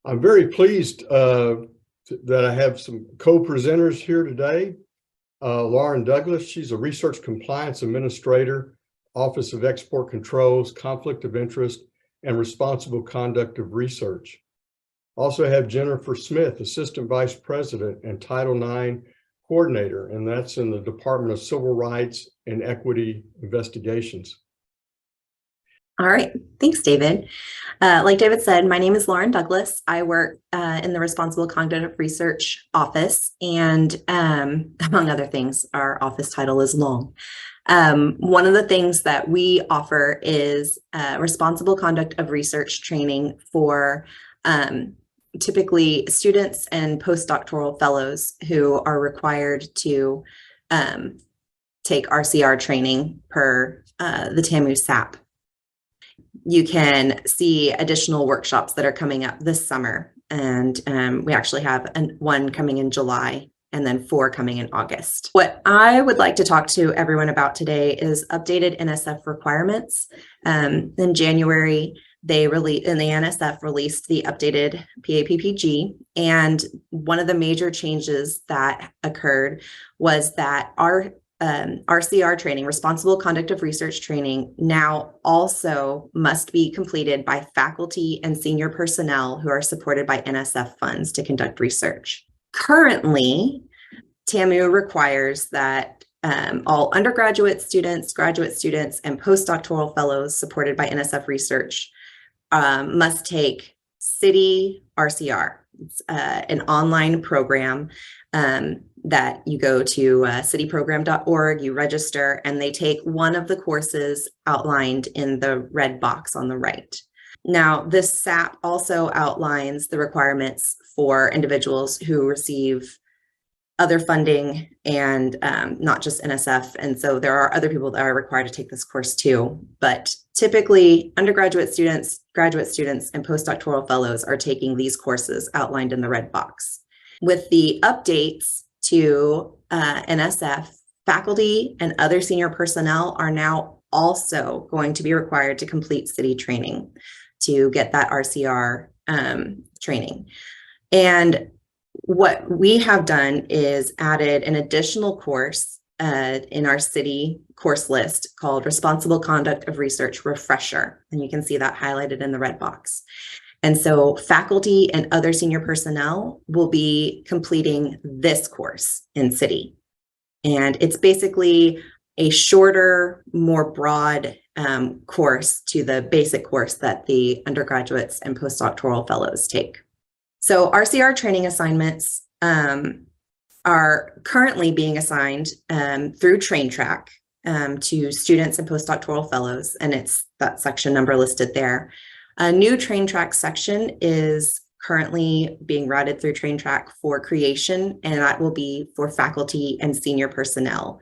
I'm very pleased that I have some co-presenters here today. Lauren Douglas, she's a Research Compliance Administrator, Office of Export Controls, Conflict of Interest, and Responsible Conduct of Research. Also have Jennifer Smith, Assistant Vice President and Title IX Coordinator, and that's in the Department of Civil Rights and Equity Investigations. All right, thanks, David. Like David said, my name is Lauren Douglas. I work in the Responsible Conduct of Research office, and among other things, our office title is long. One of the things that we offer is responsible conduct of research training for typically students and postdoctoral fellows who are required to take RCR training per the TAMU SAP. You can see additional workshops that are coming up this summer, and we actually have one coming in July and then 4 coming in August. What I would like to talk to everyone about today is updated NSF requirements. In January, the NSF released the updated PAPPG, and one of the major changes that occurred was that our RCR training, responsible conduct of research training, now also must be completed by faculty and senior personnel who are supported by NSF funds to conduct research. Currently, TAMU requires that all undergraduate students, graduate students, and postdoctoral fellows supported by NSF research must take City RCR. It's an online program that you go to cityprogram.org, you register, and they take one of the courses outlined in the red box on the right. Now, this SAP also outlines the requirements for individuals who receive other funding and not just NSF. And so there are other people that are required to take this course too. But typically, undergraduate students, graduate students, and postdoctoral fellows are taking these courses outlined in the red box. With the updates to NSF, faculty and other senior personnel are now also going to be required to complete city training to get that RCR training. And what we have done is added an additional course in our city course list called Responsible Conduct of Research Refresher. And you can see that highlighted in the red box. And so faculty and other senior personnel will be completing this course in city. And it's basically a shorter, more broad course to the basic course that the undergraduates and postdoctoral fellows take. So RCR training assignments are currently being assigned through TrainTrack to students and postdoctoral fellows, and it's that section number listed there. A new TrainTrack section is currently being routed through TrainTrack for creation, and that will be for faculty and senior personnel.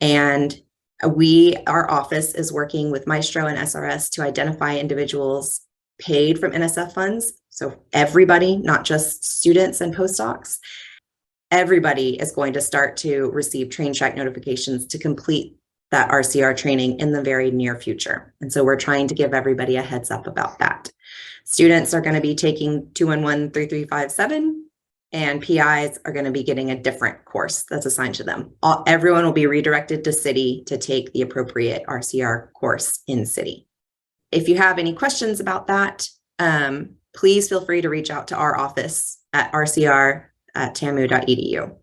And our office is working with Maestro and SRS to identify individuals paid from NSF funds. So everybody, not just students and postdocs, everybody is going to start to receive TrainTrack notifications to complete that RCR training in the very near future. And so we're trying to give everybody a heads up about that. Students are going to be taking 211-3357, and PIs are going to be getting a different course that's assigned to them. Everyone will be redirected to City to take the appropriate RCR course in City. If you have any questions about that, please feel free to reach out to our office at rcr@tamu.edu.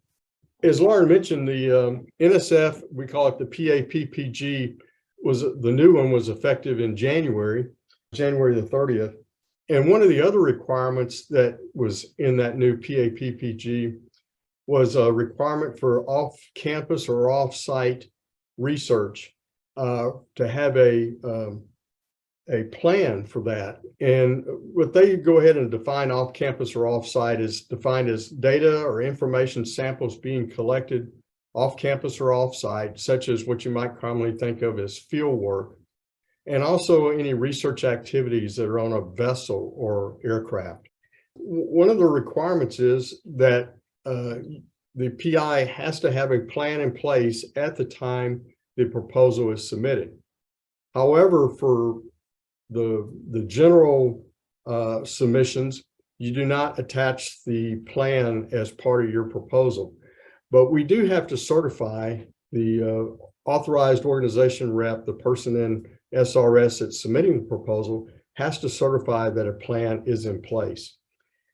As Lauren mentioned, the NSF, we call it the PAPPG, the new one was effective in January the 30th. And one of the other requirements that was in that new PAPPG was a requirement for off-campus or off-site research to have a plan for that. And what they go ahead and define off-campus or off-site is defined as data or information samples being collected off-campus or off-site, such as what you might commonly think of as fieldwork, and also any research activities that are on a vessel or aircraft. One of the requirements is that the PI has to have a plan in place at the time the proposal is submitted. However, for the general submissions, you do not attach the plan as part of your proposal. But we do have to certify the authorized organization rep, the person in SRS that's submitting the proposal, has to certify that a plan is in place.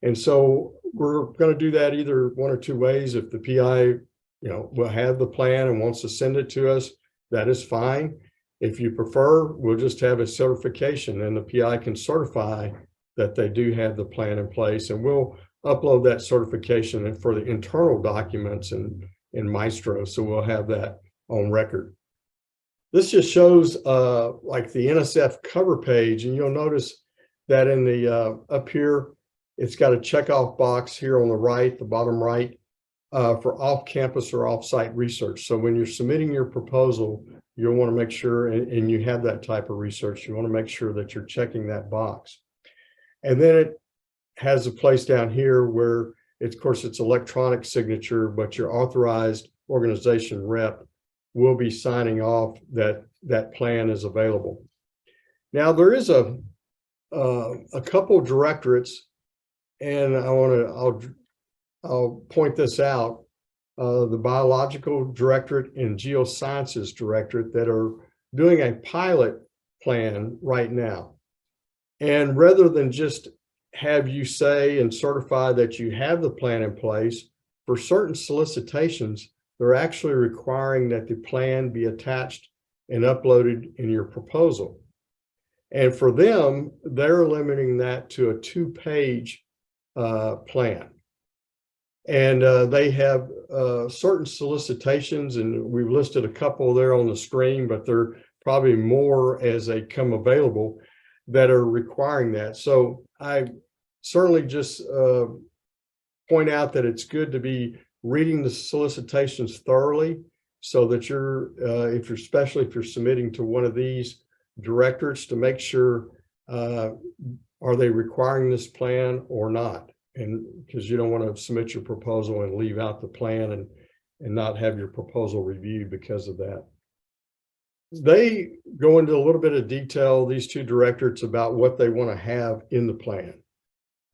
And so we're going to do that either one or two ways. If the PI, will have the plan and wants to send it to us, that is fine. If you prefer, we'll just have a certification and the PI can certify that they do have the plan in place, and we'll upload that certification for the internal documents in Maestro. So we'll have that on record. This just shows like the NSF cover page, and you'll notice that in the up here, it's got a checkoff box here on the right, the bottom right, for off-campus or off-site research. So when you're submitting your proposal, you'll want to make sure, and you have that type of research, you want to make sure that you're checking that box. And then it has a place down here where it's, of course, it's electronic signature, but your authorized organization rep will be signing off that that plan is available. Now there is a couple directorates, and I'll point this out, the biological directorate and geosciences directorate that are doing a pilot plan right now. And rather than just have you say and certify that you have the plan in place, for certain solicitations, they're actually requiring that the plan be attached and uploaded in your proposal. And for them, they're limiting that to a 2-page plan. And they have certain solicitations, and we've listed a couple there on the screen, but there are probably more as they come available that are requiring that. So I certainly just point out that it's good to be reading the solicitations thoroughly, so that you're, especially if you're submitting to one of these directorates, to make sure, are they requiring this plan or not? And because you don't want to submit your proposal and leave out the plan and not have your proposal reviewed because of that. They go into a little bit of detail, these two directorates, about what they want to have in the plan.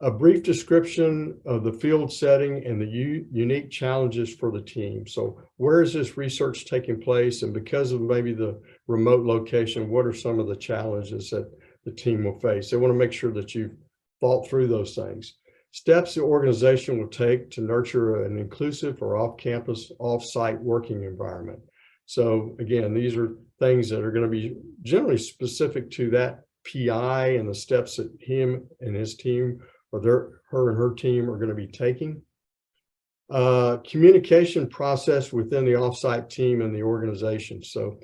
A brief description of the field setting and the unique challenges for the team. So where is this research taking place? And because of maybe the remote location, what are some of the challenges that the team will face? They want to make sure that you've thought through those things. Steps the organization will take to nurture an inclusive or off-campus, off-site working environment. So again, these are things that are going to be generally specific to that PI and the steps that him and his team, or her and her team, are going to be taking. Communication process within the off-site team and the organization. So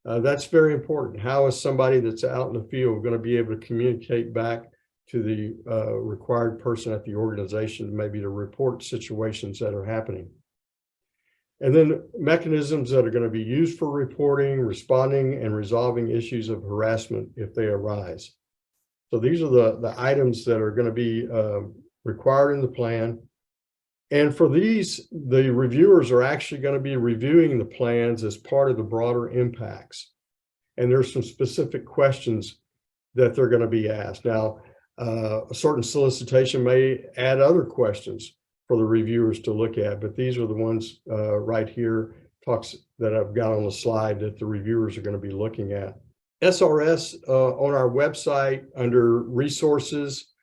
that's very important. How is somebody that's out in the field going to be able to communicate back to the required person at the organization, maybe to report situations that are happening? And then mechanisms that are going to be used for reporting, responding, and resolving issues of harassment if they arise. So these are the items that are going to be required in the plan. And for these, the reviewers are actually going to be reviewing the plans as part of the broader impacts. And there's some specific questions that they're going to be asked. Now, a certain solicitation may add other questions for the reviewers to look at, but these are the ones right here, talks that I've got on the slide that the reviewers are going to be looking at. SRS on our website under resources,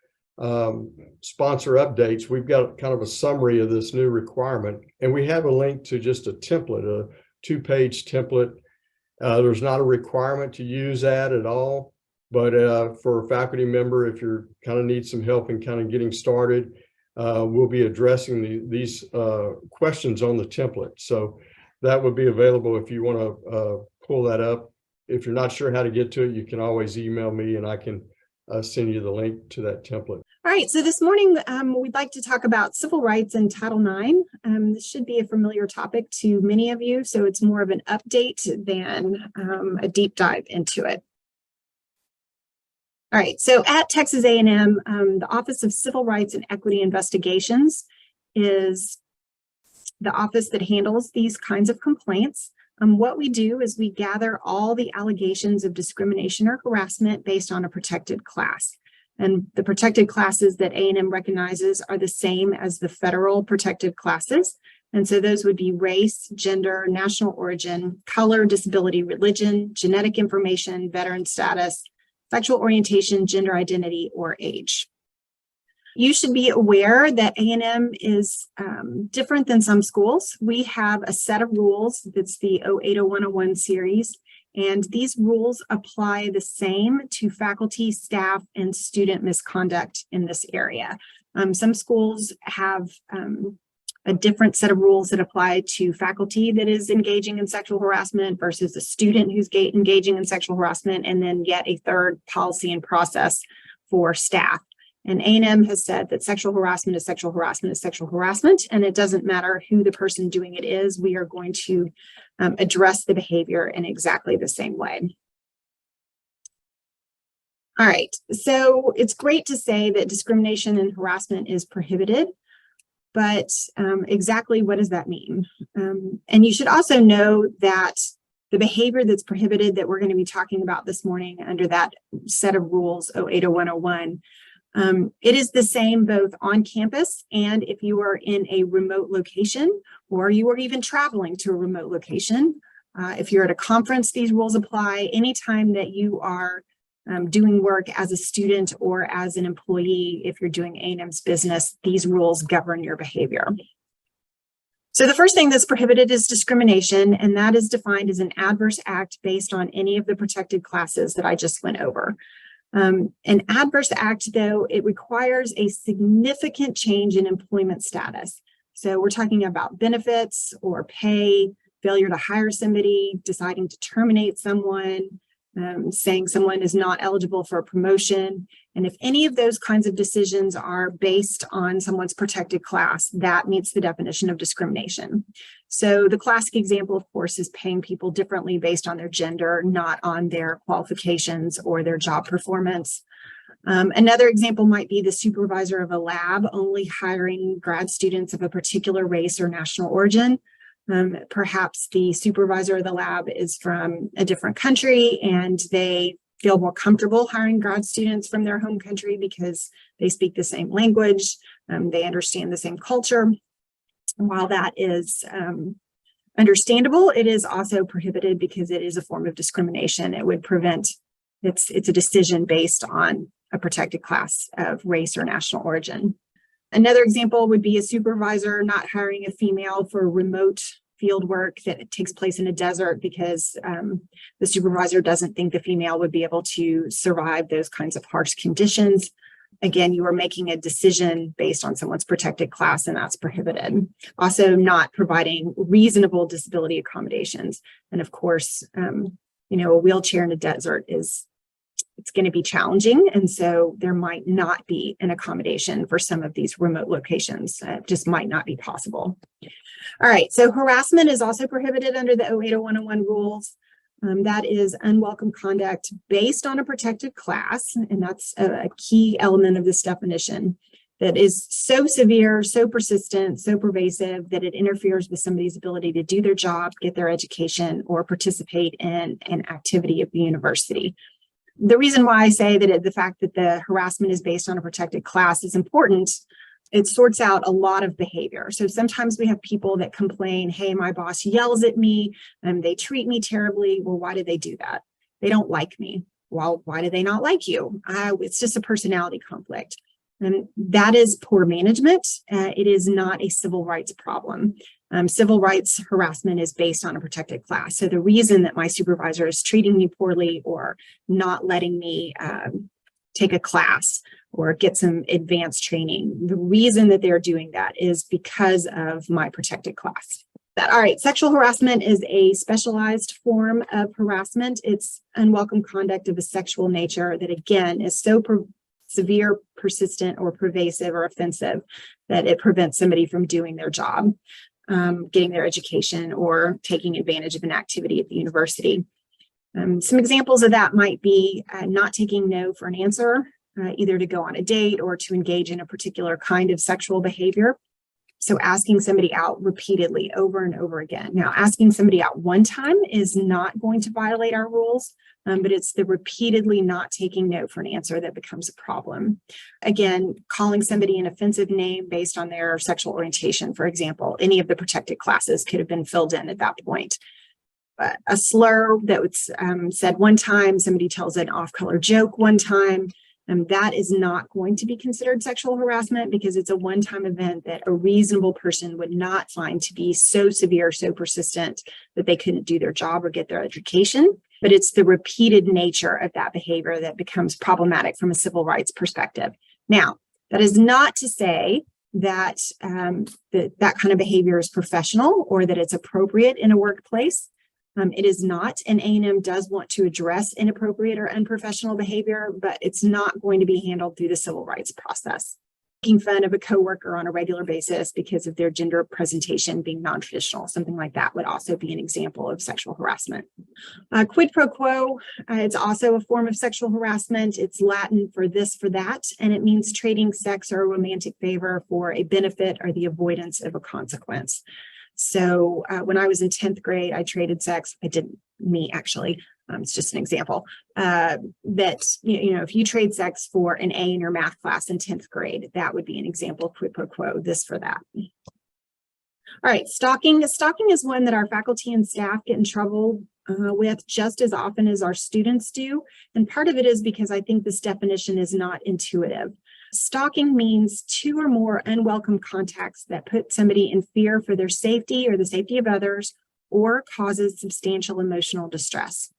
sponsor updates, we've got kind of a summary of this new requirement, and we have a link to just a template, a 2-page template. There's not a requirement to use that at all, but for a faculty member, if you're kind of need some help in kind of getting started, we'll be addressing these questions on the template. So that would be available if you want to pull that up. If you're not sure how to get to it, you can always email me and I can send you the link to that template. All right, so this morning we'd like to talk about civil rights and Title IX. This should be a familiar topic to many of you, so it's more of an update than a deep dive into it. All right, so at Texas A&M, the Office of Civil Rights and Equity Investigations is the office that handles these kinds of complaints. What we do is we gather all the allegations of discrimination or harassment based on a protected class. And the protected classes that A&M recognizes are the same as the federal protected classes. And so those would be race, gender, national origin, color, disability, religion, genetic information, veteran status, sexual orientation, gender identity, or age. You should be aware that A&M is different than some schools. We have a set of rules that's the 080101 series, and these rules apply the same to faculty, staff, and student misconduct in this area. Some schools have a different set of rules that apply to faculty that is engaging in sexual harassment versus a student who's engaging in sexual harassment, and then yet a third policy and process for staff. And A&M has said that sexual harassment is sexual harassment is sexual harassment, and it doesn't matter who the person doing it is. We are going to address the behavior in exactly the same way. All right, so it's great to say that discrimination and harassment is prohibited, but exactly what does that mean? And you should also know that the behavior that's prohibited that we're going to be talking about this morning under that set of rules 080101, it is the same both on campus and if you are in a remote location or you are even traveling to a remote location. If you're at a conference, these rules apply. Anytime that you are doing work as a student or as an employee, if you're doing A&M's business, these rules govern your behavior. So the first thing that's prohibited is discrimination, and that is defined as an adverse act based on any of the protected classes that I just went over. An adverse act, though, it requires a significant change in employment status. So we're talking about benefits or pay, failure to hire somebody, deciding to terminate someone, saying someone is not eligible for a promotion. And if any of those kinds of decisions are based on someone's protected class, that meets the definition of discrimination. So the classic example, of course, is paying people differently based on their gender, not on their qualifications or their job performance. Another example might be the supervisor of a lab only hiring grad students of a particular race or national origin. Perhaps the supervisor of the lab is from a different country and they feel more comfortable hiring grad students from their home country because they speak the same language, they understand the same culture. While that is understandable, it is also prohibited because it is a form of discrimination. It would prevent, it's a decision based on a protected class of race or national origin. Another example would be a supervisor not hiring a female for remote field work that takes place in a desert because the supervisor doesn't think the female would be able to survive those kinds of harsh conditions. Again, you are making a decision based on someone's protected class, and that's prohibited. Also, not providing reasonable disability accommodations. And of course, a wheelchair in a desert it's going to be challenging. And so there might not be an accommodation for some of these remote locations. It just might not be possible. All right, so harassment is also prohibited under the 080101 rules. That is unwelcome conduct based on a protected class, and that's a key element of this definition that is so severe, so persistent, so pervasive that it interferes with somebody's ability to do their job, get their education, or participate in an activity of the university. The reason why I say that the fact that the harassment is based on a protected class is important, it sorts out a lot of behavior. So sometimes we have people that complain, hey, my boss yells at me and they treat me terribly. Well, why did they do that? They don't like me. Well, why do they not like you? It's just a personality conflict. And that is poor management. It is not a civil rights problem. Civil rights harassment is based on a protected class. So the reason that my supervisor is treating me poorly or not letting me take a class or get some advanced training, the reason that they're doing that is because of my protected class. All right, sexual harassment is a specialized form of harassment. It's unwelcome conduct of a sexual nature that, again, is so severe, persistent, or pervasive or offensive that it prevents somebody from doing their job, getting their education, or taking advantage of an activity at the university. Some examples of that might be not taking no for an answer, either to go on a date or to engage in a particular kind of sexual behavior. So asking somebody out repeatedly over and over again. Now, asking somebody out one time is not going to violate our rules, but it's the repeatedly not taking no for an answer that becomes a problem. Again, calling somebody an offensive name based on their sexual orientation, for example, any of the protected classes could have been filled in at that point. But a slur that was said one time, somebody tells an off-color joke one time, that is not going to be considered sexual harassment because it's a one-time event that a reasonable person would not find to be so severe, so persistent that they couldn't do their job or get their education. But it's the repeated nature of that behavior that becomes problematic from a civil rights perspective. Now, that is not to say that that kind of behavior is professional or that it's appropriate in a workplace. It is not, and A&M does want to address inappropriate or unprofessional behavior, but it's not going to be handled through the civil rights process. Making fun of a coworker on a regular basis because of their gender presentation being non-traditional, something like that would also be an example of sexual harassment. Quid pro quo, it's also a form of sexual harassment. It's Latin for this, for that, and it means trading sex or a romantic favor for a benefit or the avoidance of a consequence. So when I was in 10th grade, I traded sex. I didn't, me actually, it's just an example, that, if you trade sex for an A in your math class in 10th grade, that would be an example of quid pro quo, this for that. All right, stalking. Stalking is one that our faculty and staff get in trouble with just as often as our students do. And part of it is because I think this definition is not intuitive. Stalking means two or more unwelcome contacts that put somebody in fear for their safety or the safety of others or causes substantial emotional distress.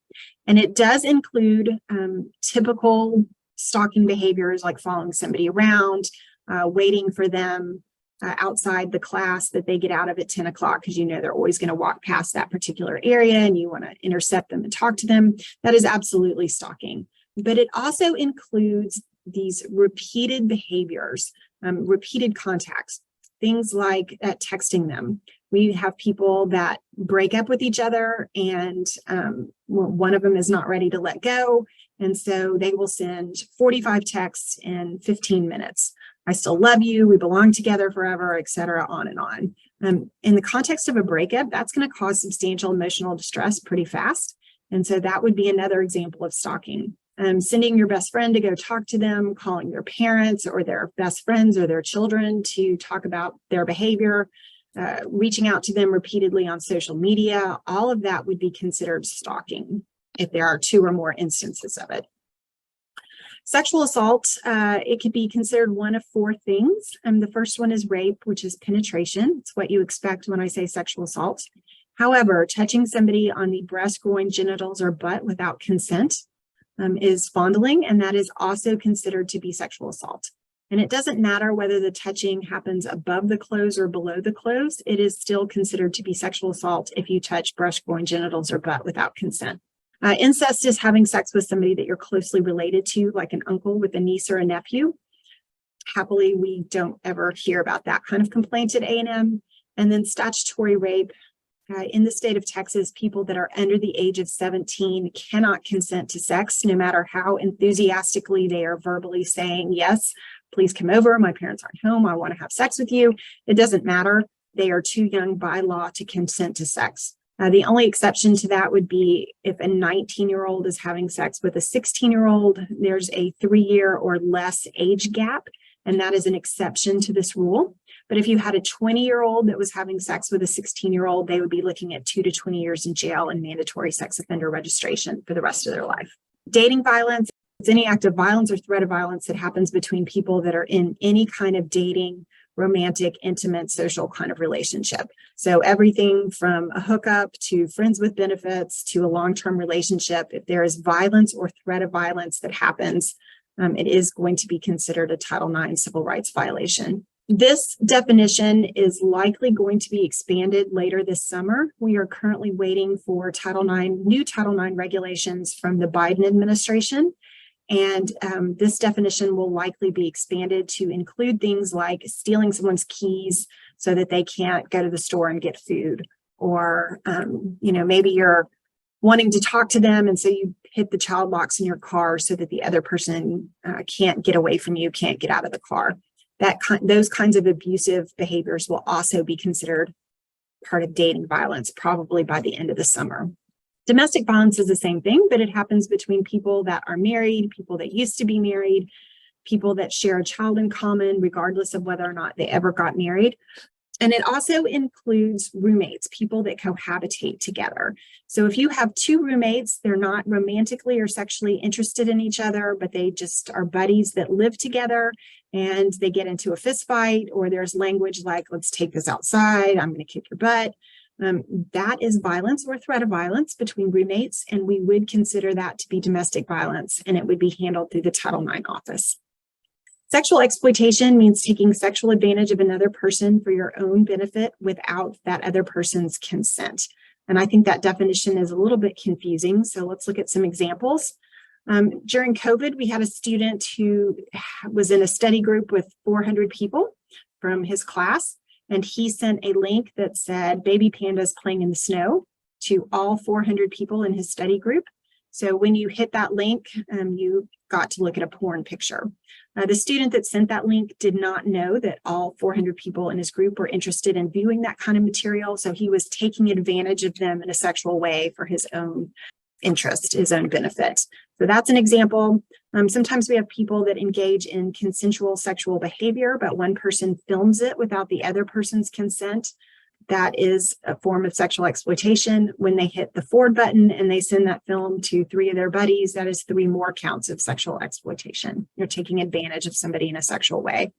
And it does include typical stalking behaviors like following somebody around, waiting for them outside the class that they get out of at 10 o'clock because you know they're always going to walk past that particular area and you want to intercept them and talk to them. That is absolutely stalking. But it also includes these repeated behaviors, repeated contacts, things like texting them. We have people that break up with each other and one of them is not ready to let go. And so they will send 45 texts in 15 minutes. I still love you, we belong together forever, et cetera, on and on. In the context of a breakup, that's going to cause substantial emotional distress pretty fast. And so that would be another example of stalking. Sending your best friend to go talk to them, calling their parents or their best friends or their children to talk about their behavior, reaching out to them repeatedly on social media, all of that would be considered stalking if there are two or more instances of it. Sexual assault, it could be considered one of four things. The first one is rape, which is penetration. It's what you expect when I say sexual assault. However, touching somebody on the breast, groin, genitals, or butt without consent is fondling, and that is also considered to be sexual assault. And it doesn't matter whether the touching happens above the clothes or below the clothes, it is still considered to be sexual assault if you touch breast, groin, genitals, or butt without consent. Incest is having sex with somebody that you're closely related to, like an uncle with a niece or a nephew. Happily, we don't ever hear about that kind of complaint at A&M. And then statutory rape. In the state of Texas, people that are under the age of 17 cannot consent to sex, no matter how enthusiastically they are verbally saying, yes, please come over. My parents aren't home. I want to have sex with you. It doesn't matter. They are too young by law to consent to sex. The only exception to that would be if a 19-year-old is having sex with a 16-year-old, there's a 3-year or less age gap, and that is an exception to this rule. But if you had a 20-year-old that was having sex with a 16-year-old, they would be looking at 2 to 20 years in jail and mandatory sex offender registration for the rest of their life. Dating violence is any act of violence or threat of violence that happens between people that are in any kind of dating, romantic, intimate, social kind of relationship. So everything from a hookup to friends with benefits to a long-term relationship, if there is violence or threat of violence that happens, it is going to be considered a Title IX civil rights violation. This definition is likely going to be expanded later this summer. We are currently waiting for new Title IX regulations from the Biden administration. And this definition will likely be expanded to include things like stealing someone's keys so that they can't go to the store and get food. Or, maybe you're wanting to talk to them and so you hit the child locks in your car so that the other person can't get away from you, can't get out of the car. Those kinds of abusive behaviors will also be considered part of dating violence, probably by the end of the summer. Domestic violence is the same thing, but it happens between people that are married, people that used to be married, people that share a child in common, regardless of whether or not they ever got married. And it also includes roommates, people that cohabitate together. So if you have two roommates, they're not romantically or sexually interested in each other, but they just are buddies that live together, and they get into a fist fight, or there's language like, let's take this outside, I'm going to kick your butt. That is violence or threat of violence between roommates, and we would consider that to be domestic violence, and it would be handled through the Title IX office. Sexual exploitation means taking sexual advantage of another person for your own benefit without that other person's consent. And I think that definition is a little bit confusing. So let's look at some examples. During COVID, we had a student who was in a study group with 400 people from his class, and he sent a link that said baby pandas playing in the snow to all 400 people in his study group. So when you hit that link, you got to look at a porn picture. The student that sent that link did not know that all 400 people in his group were interested in viewing that kind of material. So he was taking advantage of them in a sexual way for his own interest, his own benefit. So that's an example. Sometimes we have people that engage in consensual sexual behavior, but one person films it without the other person's consent. That is a form of sexual exploitation. When they hit the forward button and they send that film to 3 of their buddies, that is 3 more counts of sexual exploitation. You're taking advantage of somebody in a sexual way.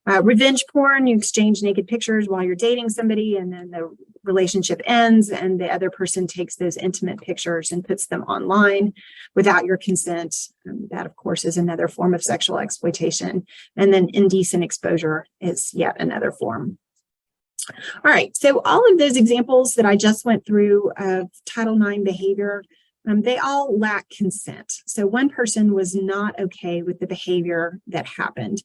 Revenge porn, you exchange naked pictures while you're dating somebody, and then the relationship ends and the other person takes those intimate pictures and puts them online without your consent. That, of course, is another form of sexual exploitation. And then indecent exposure is yet another form. All right, so all of those examples that I just went through of Title IX behavior, they all lack consent. So one person was not okay with the behavior that happened.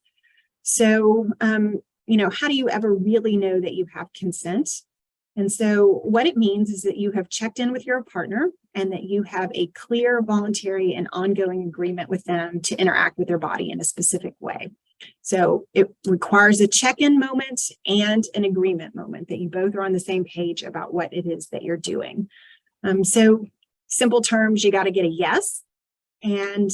So, how do you ever really know that you have consent? And so what it means is that you have checked in with your partner and that you have a clear, voluntary, and ongoing agreement with them to interact with their body in a specific way. So it requires a check-in moment and an agreement moment that you both are on the same page about what it is that you're doing. So simple terms, you got to get a yes. And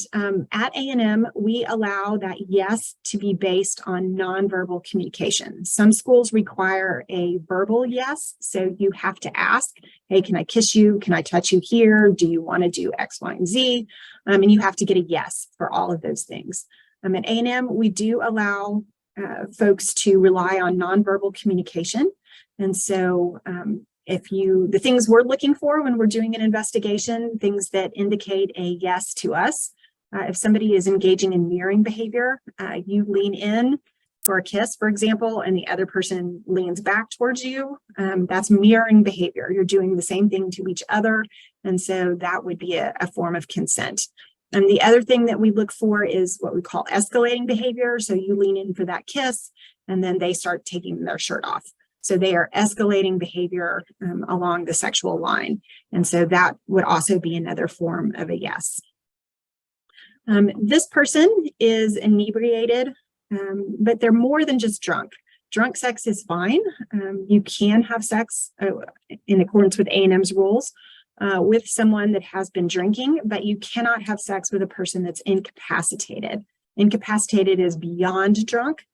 at A&M, we allow that yes to be based on nonverbal communication. Some schools require a verbal yes. So you have to ask, hey, can I kiss you? Can I touch you here? Do you want to do X, Y, and Z? And you have to get a yes for all of those things. At A&M, we do allow folks to rely on nonverbal communication. And so the things we're looking for when we're doing an investigation, things that indicate a yes to us. If somebody is engaging in mirroring behavior, you lean in for a kiss, for example, and the other person leans back towards you. That's mirroring behavior. You're doing the same thing to each other. And so that would be a form of consent. And the other thing that we look for is what we call escalating behavior. So you lean in for that kiss, and then they start taking their shirt off. So they are escalating behavior along the sexual line. And so that would also be another form of a yes. This person is inebriated, but they're more than just drunk. Drunk sex is fine. You can have sex in accordance with A&M's rules with someone that has been drinking, but you cannot have sex with a person that's incapacitated. Incapacitated is beyond drunk.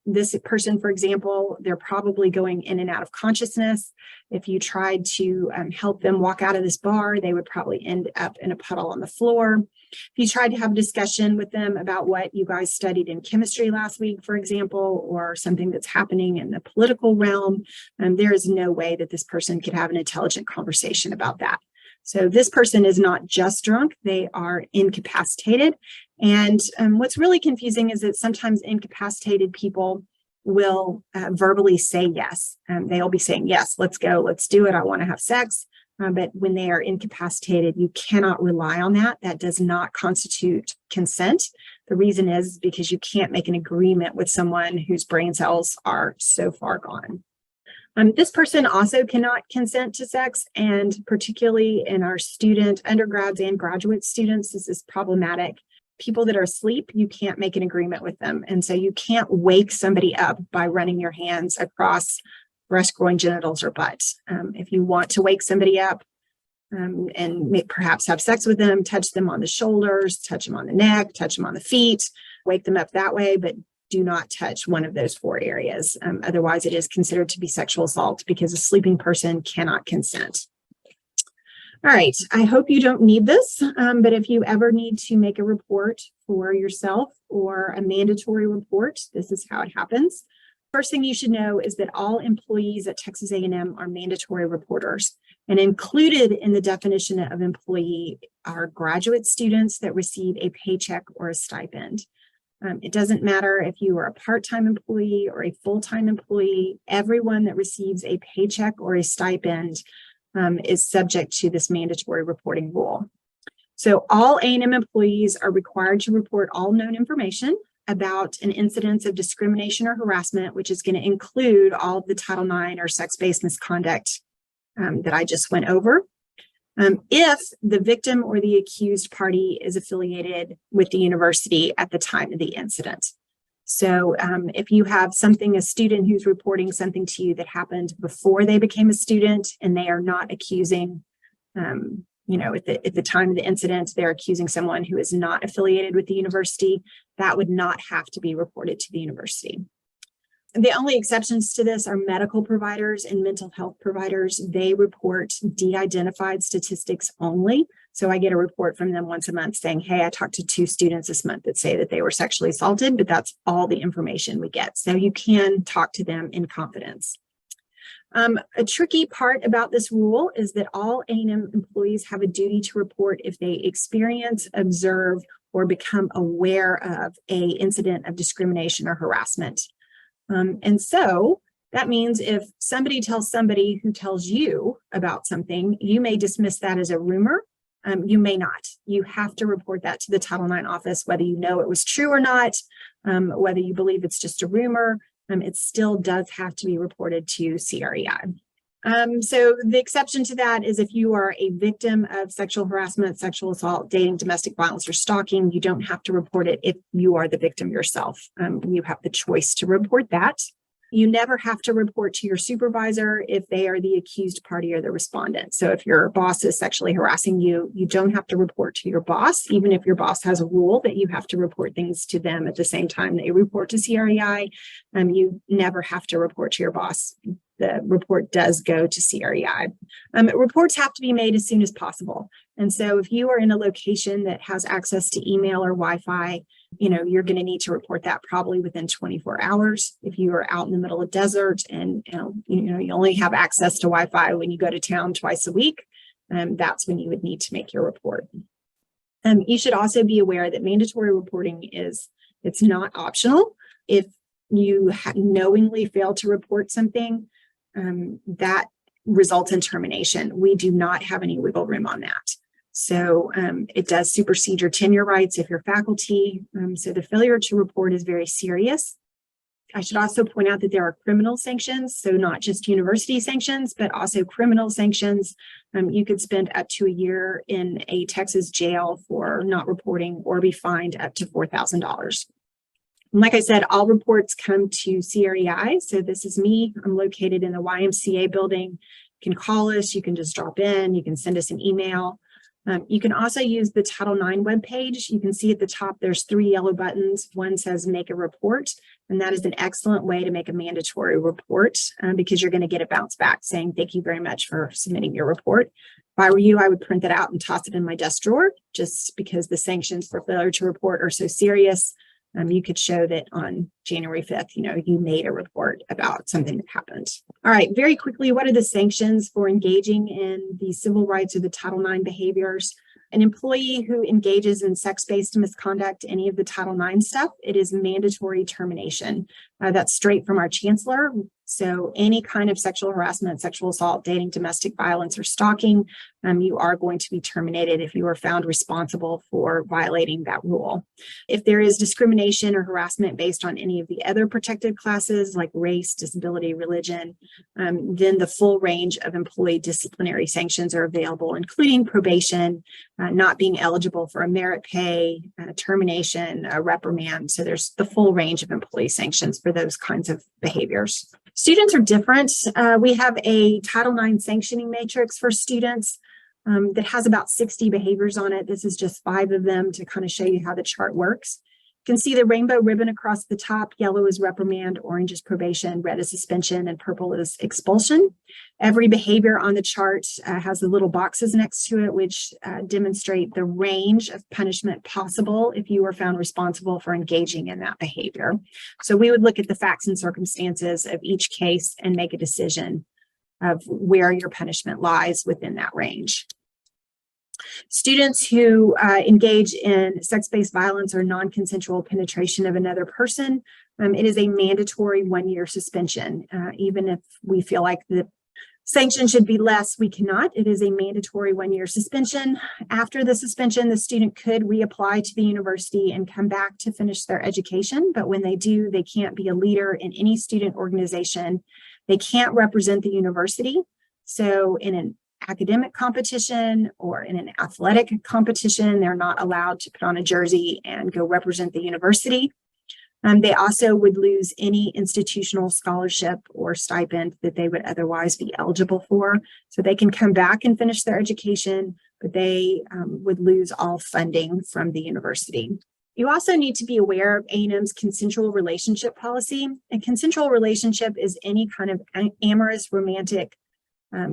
This person, for example, they're probably going in and out of consciousness. If you tried to help them walk out of this bar, they would probably end up in a puddle on the floor. If you tried to have a discussion with them about what you guys studied in chemistry last week, for example, or something that's happening in the political realm, there is no way that this person could have an intelligent conversation about that. So this person is not just drunk, they are incapacitated. And what's really confusing is that sometimes incapacitated people will verbally say yes. They'll be saying, yes, let's go, let's do it, I want to have sex. But when they are incapacitated, you cannot rely on that. That does not constitute consent. The reason is because you can't make an agreement with someone whose brain cells are so far gone. This person also cannot consent to sex, and particularly in our undergrads and graduate students, this is problematic. People that are asleep, you can't make an agreement with them. And so you can't wake somebody up by running your hands across breast, groin, genitals, or butt. If you want to wake somebody up, and perhaps have sex with them, touch them on the shoulders, touch them on the neck, touch them on the feet, wake them up that way, but do not touch one of those 4 areas. Otherwise, it is considered to be sexual assault because a sleeping person cannot consent. All right, I hope you don't need this, but if you ever need to make a report for yourself or a mandatory report, this is how it happens. First thing you should know is that all employees at Texas A&M are mandatory reporters, and included in the definition of employee are graduate students that receive a paycheck or a stipend. It doesn't matter if you are a part-time employee or a full-time employee, everyone that receives a paycheck or a stipend is subject to this mandatory reporting rule. So all A&M employees are required to report all known information about an incidence of discrimination or harassment, which is going to include all of the Title IX or sex-based misconduct that I just went over. If the victim or the accused party is affiliated with the university at the time of the incident. So if you have a student who's reporting something to you that happened before they became a student and they are not accusing, at the time of the incident, they're accusing someone who is not affiliated with the university, that would not have to be reported to the university. The only exceptions to this are medical providers and mental health providers. They report de-identified statistics only. So I get a report from them once a month saying, hey, I talked to 2 students this month that say that they were sexually assaulted, but that's all the information we get. So you can talk to them in confidence. A tricky part about this rule is that all A&M employees have a duty to report if they experience, observe, or become aware of an incident of discrimination or harassment. And so that means if somebody tells somebody who tells you about something, you may dismiss that as a rumor. You may not. You have to report that to the Title IX office, whether you know it was true or not, whether you believe it's just a rumor, it still does have to be reported to CREI. So the exception to that is if you are a victim of sexual harassment, sexual assault, dating, domestic violence, or stalking, you don't have to report it if you are the victim yourself. You have the choice to report that. You never have to report to your supervisor if they are the accused party or the respondent. So if your boss is sexually harassing you, you don't have to report to your boss, even if your boss has a rule that you have to report things to them at the same time that you report to CREI. You never have to report to your boss. The report does go to CREI. Reports have to be made as soon as possible. And so if you are in a location that has access to email or Wi-Fi, you're going to need to report that probably within 24 hours. If you are out in the middle of desert and you only have access to Wi-Fi when you go to town twice a week, that's when you would need to make your report. You should also be aware that mandatory reporting it's not optional. If you knowingly fail to report something, that results in termination. We do not have any wiggle room on that. So it does supersede your tenure rights if you're faculty. So the failure to report is very serious. I should also point out that there are criminal sanctions, so not just university sanctions, but also criminal sanctions. You could spend up to a year in a Texas jail for not reporting or be fined up to $4,000. And like I said, all reports come to CREI. So this is me. I'm located in the YMCA building. You can call us. You can just drop in. You can send us an email. You can also use the Title IX webpage. You can see at the top, there's 3 yellow buttons. One says make a report, and that is an excellent way to make a mandatory report because you're going to get a bounce back saying, thank you very much for submitting your report. If I were you, I would print that out and toss it in my desk drawer just because the sanctions for failure to report are so serious. You could show that on January 5th, you made a report about something that happened. All right, very quickly, what are the sanctions for engaging in the civil rights or the Title IX behaviors? An employee who engages in sex-based misconduct, any of the Title IX stuff, it is mandatory termination. That's straight from our chancellor. So any kind of sexual harassment, sexual assault, dating, domestic violence, or stalking, you are going to be terminated if you are found responsible for violating that rule. If there is discrimination or harassment based on any of the other protected classes like race, disability, religion, then the full range of employee disciplinary sanctions are available, including probation, not being eligible for a merit pay, termination, a reprimand. So there's the full range of employee sanctions for those kinds of behaviors. Students are different. We have a Title IX sanctioning matrix for students. that has about 60 behaviors on it. This is just 5 of them to kind of show you how the chart works. You can see the rainbow ribbon across the top. Yellow is reprimand, orange is probation, red is suspension, and purple is expulsion. Every behavior on the chart has the little boxes next to it, which demonstrate the range of punishment possible if you were found responsible for engaging in that behavior. So we would look at the facts and circumstances of each case and make a decision of where your punishment lies within that range. Students who engage in sex-based violence or non-consensual penetration of another person, it is a mandatory 1-year suspension. Even if we feel like the sanction should be less, we cannot. It is a mandatory 1-year suspension. After the suspension, the student could reapply to the university and come back to finish their education. But when they do, they can't be a leader in any student organization. They can't represent the university. So in an academic competition or in an athletic competition, they're not allowed to put on a jersey and go represent the university. They also would lose any institutional scholarship or stipend that they would otherwise be eligible for. So they can come back and finish their education, but they would lose all funding from the university. You also need to be aware of A&M's consensual relationship policy. A consensual relationship is any kind of amorous, romantic,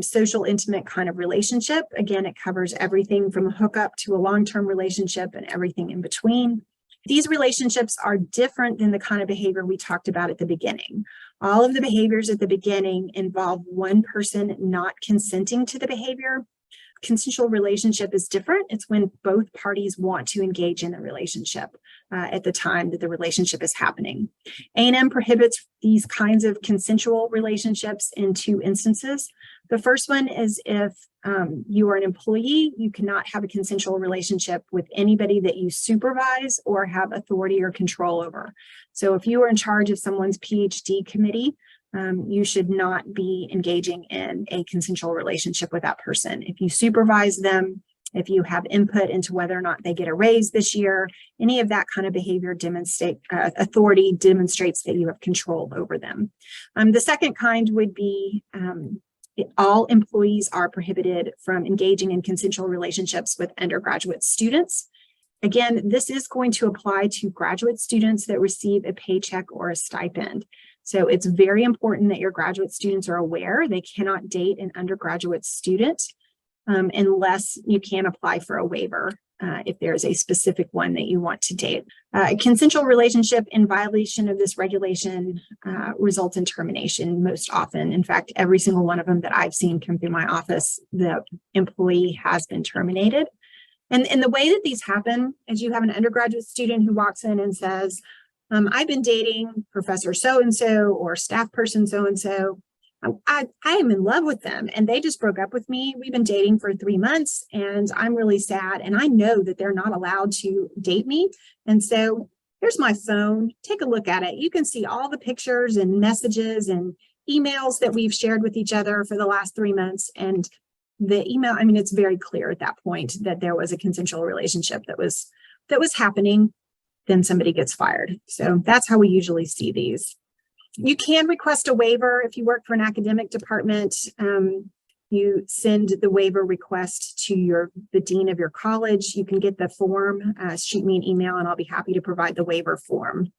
social, intimate kind of relationship. Again, it covers everything from a hookup to a long-term relationship and everything in between. These relationships are different than the kind of behavior we talked about at the beginning. All of the behaviors at the beginning involve one person not consenting to the behavior. Consensual relationship is different. It's when both parties want to engage in the relationship at the time that the relationship is happening. A&M prohibits these kinds of consensual relationships in 2 instances. The first one is if you are an employee, you cannot have a consensual relationship with anybody that you supervise or have authority or control over. So if you are in charge of someone's PhD committee, you should not be engaging in a consensual relationship with that person. If you supervise them, if you have input into whether or not they get a raise this year, any of that kind of behavior authority demonstrates that you have control over them. The second kind would be all employees are prohibited from engaging in consensual relationships with undergraduate students. Again, this is going to apply to graduate students that receive a paycheck or a stipend. So it's very important that your graduate students are aware they cannot date an undergraduate student unless you can apply for a waiver if there's a specific one that you want to date. A consensual relationship in violation of this regulation results in termination most often. In fact, every single one of them that I've seen come through my office, the employee has been terminated. And the way that these happen is you have an undergraduate student who walks in and says, I've been dating Professor so-and-so or staff person so-and-so. I am in love with them and they just broke up with me. We've been dating for 3 months and I'm really sad. And I know that they're not allowed to date me. And so here's my phone. Take a look at it. You can see all the pictures and messages and emails that we've shared with each other for the last 3 months. And the email, I mean, it's very clear at that point that there was a consensual relationship that was happening. Then somebody gets fired. So that's how we usually see these. You can request a waiver if you work for an academic department. You send the waiver request to the dean of your college. You can get the form, shoot me an email, and I'll be happy to provide the waiver form.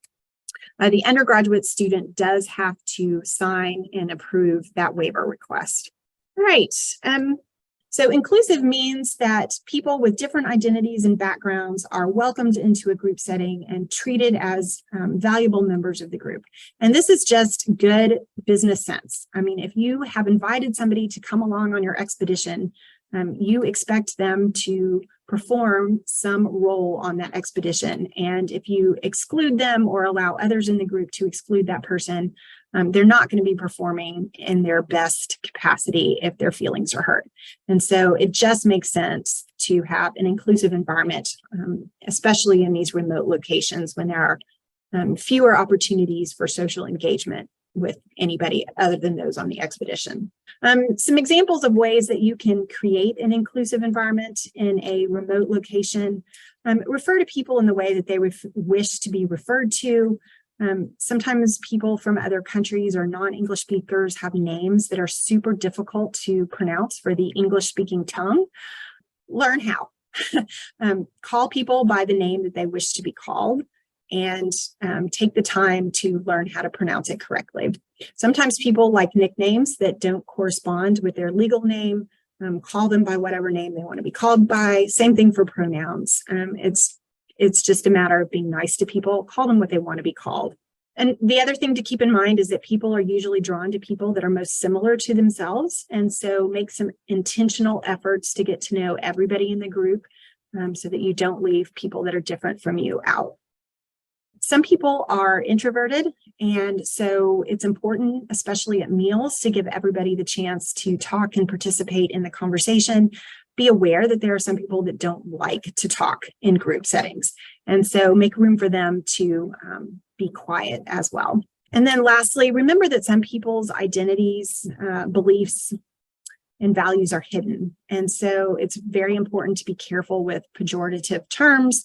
The undergraduate student does have to sign and approve that waiver request. All right. So inclusive means that people with different identities and backgrounds are welcomed into a group setting and treated as valuable members of the group. And this is just good business sense. I mean, if you have invited somebody to come along on your expedition, you expect them to perform some role on that expedition. And if you exclude them or allow others in the group to exclude that person, they're not going to be performing in their best capacity if their feelings are hurt. And so it just makes sense to have an inclusive environment, especially in these remote locations when there are fewer opportunities for social engagement with anybody other than those on the expedition. Some examples of ways that you can create an inclusive environment in a remote location. Refer to people in the way that they wish to be referred to. Sometimes people from other countries or non-English speakers have names that are super difficult to pronounce for the English-speaking tongue. learn how. Call people by the name that they wish to be called, and take the time to learn how to pronounce it correctly. Sometimes people like nicknames that don't correspond with their legal name. Call them by whatever name they want to be called by. Same thing for pronouns. It's just a matter of being nice to people. Call them what they want to be called. And the other thing to keep in mind is that people are usually drawn to people that are most similar to themselves. And so make some intentional efforts to get to know everybody in the group, so that you don't leave people that are different from you out. Some people are introverted, and so it's important, especially at meals, to give everybody the chance to talk and participate in the conversation. Be aware that there are some people that don't like to talk in group settings, and so make room for them to be quiet as well. And then lastly, remember that some people's identities, beliefs, and values are hidden. And so it's very important to be careful with pejorative terms,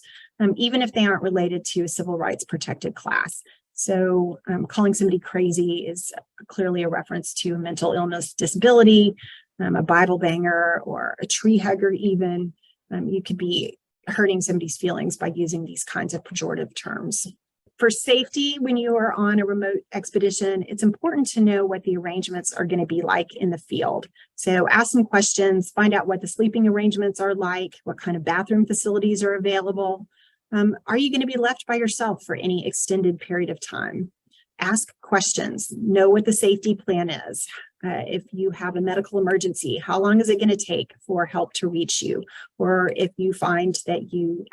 even if they aren't related to a civil rights protected class. So calling somebody crazy is clearly a reference to a mental illness, disability, a Bible banger, or a tree hugger even. You could be hurting somebody's feelings by using these kinds of pejorative terms. For safety, when you are on a remote expedition, it's important to know what the arrangements are going to be like in the field. So ask some questions, find out what the sleeping arrangements are like, what kind of bathroom facilities are available. Are you going to be left by yourself for any extended period of time? Ask questions, know what the safety plan is. If you have a medical emergency, how long is it going to take for help to reach you? Or if you find that you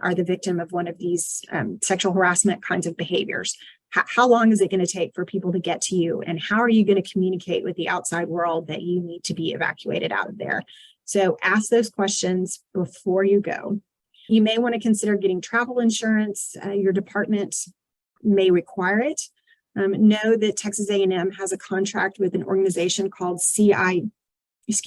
are the victim of one of these sexual harassment kinds of behaviors, how long is it going to take for people to get to you? And how are you going to communicate with the outside world that you need to be evacuated out of there? So ask those questions before you go. You may want to consider getting travel insurance. Your department may require it. Know that Texas A&M has a contract with an organization called CIGI. It's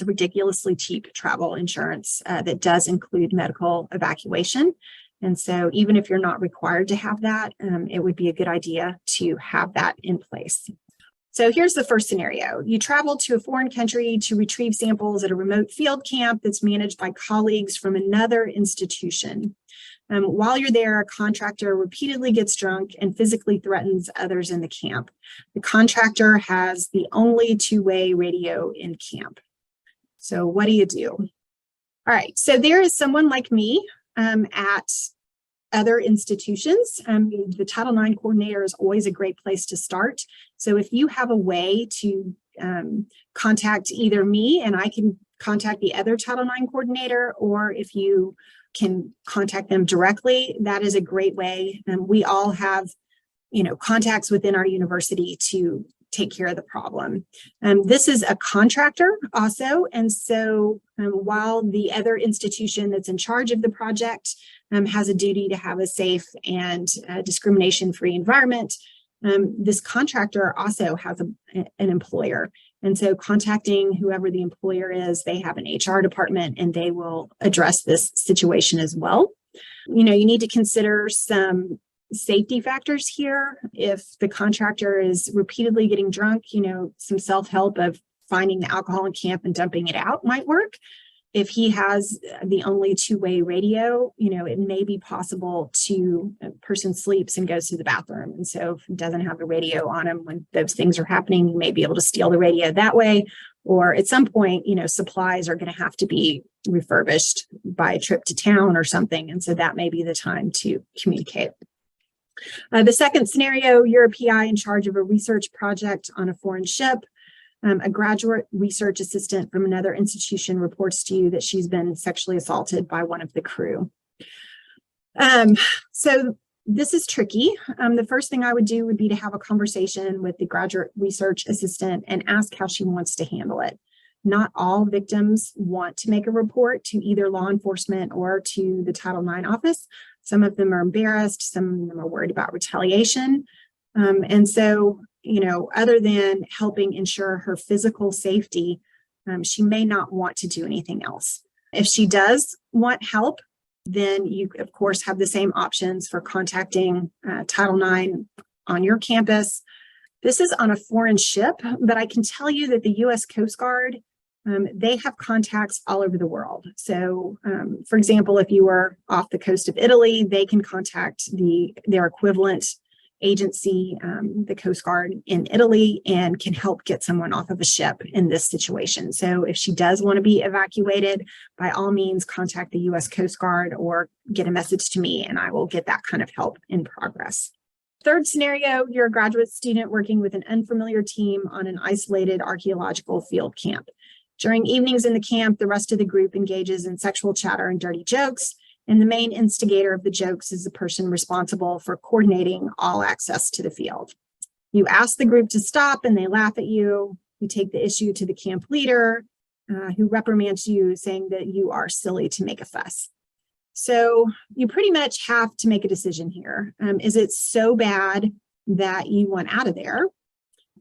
a ridiculously cheap travel insurance that does include medical evacuation. And so even if you're not required to have that, it would be a good idea to have that in place. So here's the first scenario. You travel to a foreign country to retrieve samples at a remote field camp that's managed by colleagues from another institution. While you're there, a contractor repeatedly gets drunk and physically threatens others in the camp. The contractor has the only two-way radio in camp. So what do you do? All right, so there is someone like me at other institutions. The Title IX coordinator is always a great place to start. So if you have a way to contact either me and I can contact the other Title IX coordinator, or if you can contact them directly, that is a great way. We all have, contacts within our university to take care of the problem. This is a contractor also. And so while the other institution that's in charge of the project has a duty to have a safe and discrimination-free environment, this contractor also has an employer. And so contacting whoever the employer is, they have an HR department and they will address this situation as well. You need to consider some safety factors here. If the contractor is repeatedly getting drunk, some self-help of finding the alcohol in camp and dumping it out might work. If he has the only two-way radio, it may be possible a person sleeps and goes to the bathroom. And so if he doesn't have the radio on him when those things are happening, you may be able to steal the radio that way. Or at some point, supplies are going to have to be refurbished by a trip to town or something. And so that may be the time to communicate. The second scenario, you're a PI in charge of a research project on a foreign ship. A graduate research assistant from another institution reports to you that she's been sexually assaulted by one of the crew. So this is tricky. The first thing I would do would be to have a conversation with the graduate research assistant and ask how she wants to handle it. Not all victims want to make a report to either law enforcement or to the Title IX office. Some of them are embarrassed. Some of them are worried about retaliation. And so, other than helping ensure her physical safety, she may not want to do anything else. If she does want help, then you, of course, have the same options for contacting Title IX on your campus. This is on a foreign ship, but I can tell you that the U.S. Coast Guard they have contacts all over the world. So, for example, if you were off the coast of Italy, they can contact their equivalent agency, the Coast Guard in Italy, and can help get someone off of a ship in this situation. So if she does want to be evacuated, by all means, contact the U.S. Coast Guard or get a message to me, and I will get that kind of help in progress. Third scenario, you're a graduate student working with an unfamiliar team on an isolated archaeological field camp. During evenings in the camp, the rest of the group engages in sexual chatter and dirty jokes, and the main instigator of the jokes is the person responsible for coordinating all access to the field. You ask the group to stop and they laugh at you. You take the issue to the camp leader, who reprimands you, saying that you are silly to make a fuss. So you pretty much have to make a decision here. Is it so bad that you want out of there?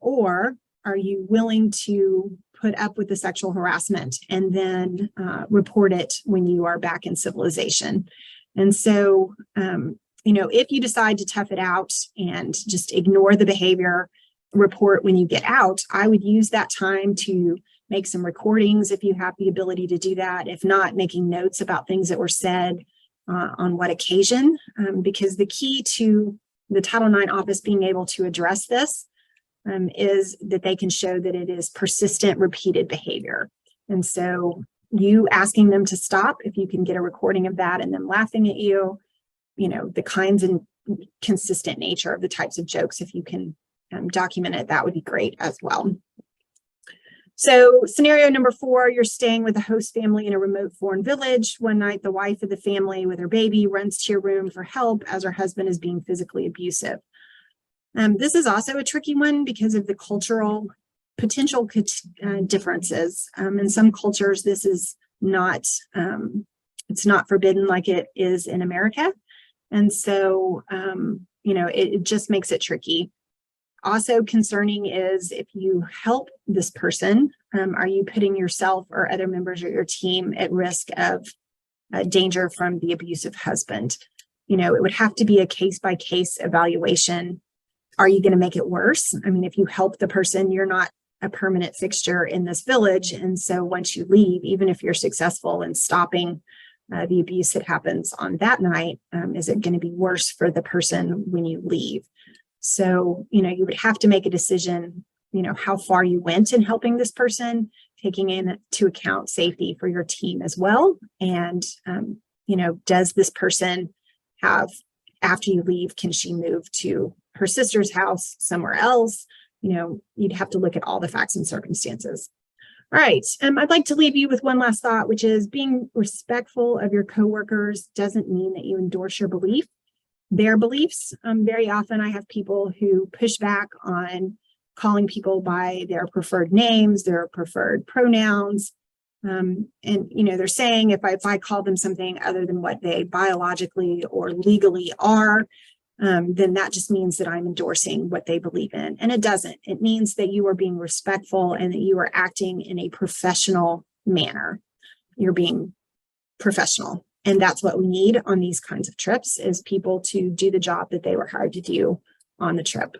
Or are you willing to put up with the sexual harassment and then report it when you are back in civilization? And so, if you decide to tough it out and just ignore the behavior, report when you get out, I would use that time to make some recordings if you have the ability to do that. If not, making notes about things that were said on what occasion, because the key to the Title IX office being able to address this is that they can show that it is persistent, repeated behavior. And so you asking them to stop, if you can get a recording of that and them laughing at you, the kinds and consistent nature of the types of jokes, if you can document it, that would be great as well. So scenario number 4, you're staying with a host family in a remote foreign village. One night, the wife of the family with her baby runs to your room for help as her husband is being physically abusive. This is also a tricky one because of the cultural potential differences. In some cultures, this is not, it's not forbidden like it is in America. And so, it just makes it tricky. Also concerning is if you help this person, are you putting yourself or other members of your team at risk of danger from the abusive husband? It would have to be a case-by-case evaluation. Are you going to make it worse? I mean, if you help the person, you're not a permanent fixture in this village. And so once you leave, even if you're successful in stopping the abuse that happens on that night, is it going to be worse for the person when you leave? So, you would have to make a decision, how far you went in helping this person, taking into account safety for your team as well. And, does this person have, after you leave, can she move to her sister's house somewhere else? You'd have to look at all the facts and circumstances. All right. I'd like to leave you with one last thought, which is being respectful of your coworkers doesn't mean that you endorse their beliefs. Very often I have people who push back on calling people by their preferred names, their preferred pronouns. And, they're saying if I call them something other than what they biologically or legally are, then that just means that I'm endorsing what they believe in. And it doesn't. It means that you are being respectful and that you are acting in a professional manner. You're being professional. And that's what we need on these kinds of trips, is people to do the job that they were hired to do on the trip.